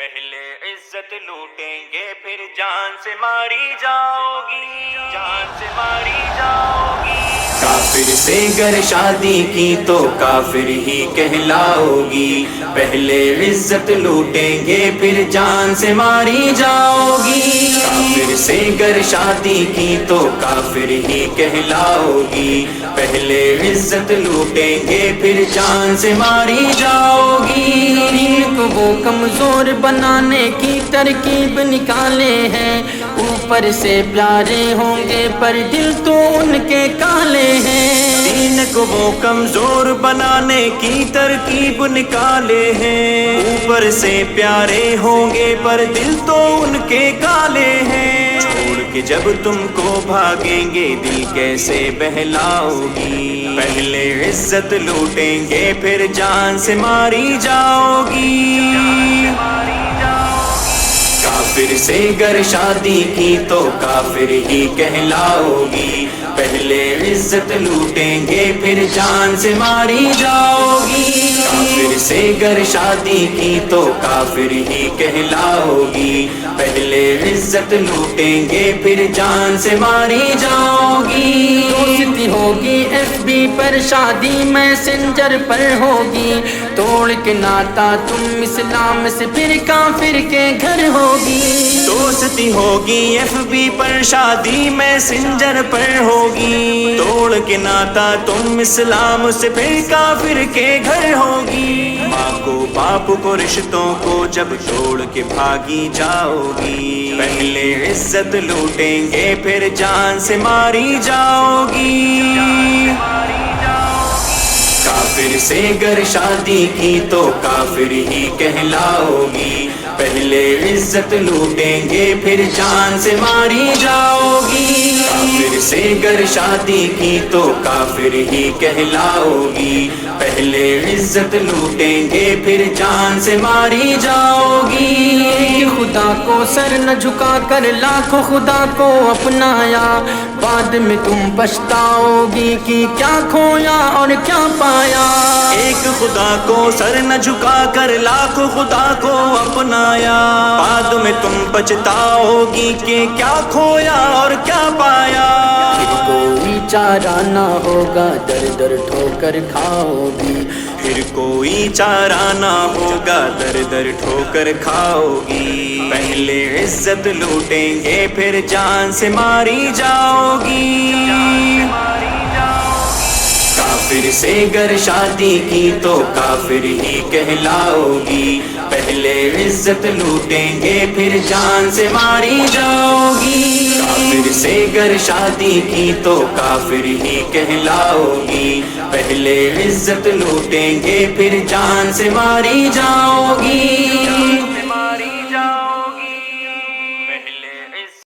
پہلے عزت لوٹیں گے پھر جان سے ماری جاؤ گی، جان سے ماری جاؤ گی۔ کافر سے گر شادی کی تو کافر ہی کہلاؤ گی، پہلے عزت لوٹیں گے پھر جان سے ماری جاؤ گی۔ کافر سے گر شادی کی تو کافر ہی کہلاؤ گی، پہلے عزت لوٹیں گے پھر جان سے ماری جاؤ گی۔ دین کو وہ کمزور بنانے کی ترکیب نکالے ہیں، اوپر سے پیارے ہوں گے پر دل تو ان کے کالے ہیں۔ دین کو وہ کمزور بنانے کی ترکیب نکالے ہیں، اوپر سے پیارے ہوں گے پر دل تو ان کے کالے ہیں۔ چھوڑ کے جب تم کو بھاگیں گے دل کیسے بہلاؤ گی، پہلے عزت لوٹیں گے پھر جان سے ماری جاؤ گی۔ کافر سے گر شادی کی تو کافر ہی کہلاؤ گی، پہلے عزت لوٹیں گے پھر جان سے ماری جاؤ گی۔ کافر سے گر شادی کی تو کافر ہی کہلاؤ گی، پہلے عزت لوٹیں گے پھر جان سے ماری جاؤ گی۔ دوستی ہوگی ایف بی پر، شادی میسنجر پر ہوگی، توڑ کے ناتا تم اسلام سے پھر کافر کے گھر ہوگی۔ دوستی ہوگی ایف بی پر، شادی میسنجر پر ہوگی، توڑ کے ناتا تم اسلام سے پھر کافر کے گھر ہوگی۔ ماں کو باپ کو رشتوں کو جب توڑ کے بھاگی جاؤ گی، پہلے عزت لوٹیں گے پھر جان سے ماری جاؤ گی۔ کافر سے گر شادی کی تو کافر ہی کہلاؤ گی، پہلے عزت لوٹیں گے پھر جان سے ماری جاؤ گی۔ کافر سے گر شادی کی تو کافر ہی کہلاؤ گی، پہلے عزت لوٹیں گے پھر جان سے ماری جاؤ گی۔ خدا کو سر نہ جھکا کر لاکھوں خدا کو اپنایا، بعد میں تم پچھتاؤ گی کہ کیا کھویا اور کیا پایا۔ ایک خدا کو سر نہ جھکا کر لاکھوں خدا کو اپنایا، بعد میں تم پچھتاؤ گی کہ کیا کھویا اور کیا پایا۔ پھر کوئی چارہ نہ ہوگا، در در ٹھوکر کھاؤ گی، پھر کوئی چارہ نہ ہوگا، در در ٹھوکر کھاؤ گی۔ پہلے عزت لوٹیں گے پھر جان سے ماری جاؤ گی۔ کافر سے گر شادی کی تو کافر ہی کہلاؤ گی، پہلے عزت لوٹیں گے پھر جان سے ماری جاؤ گی۔ کافر سے گر شادی کی تو کافر ہی کہلاؤ گی، پہلے عزت لوٹیں گے پھر جان سے ماری جاؤ گی۔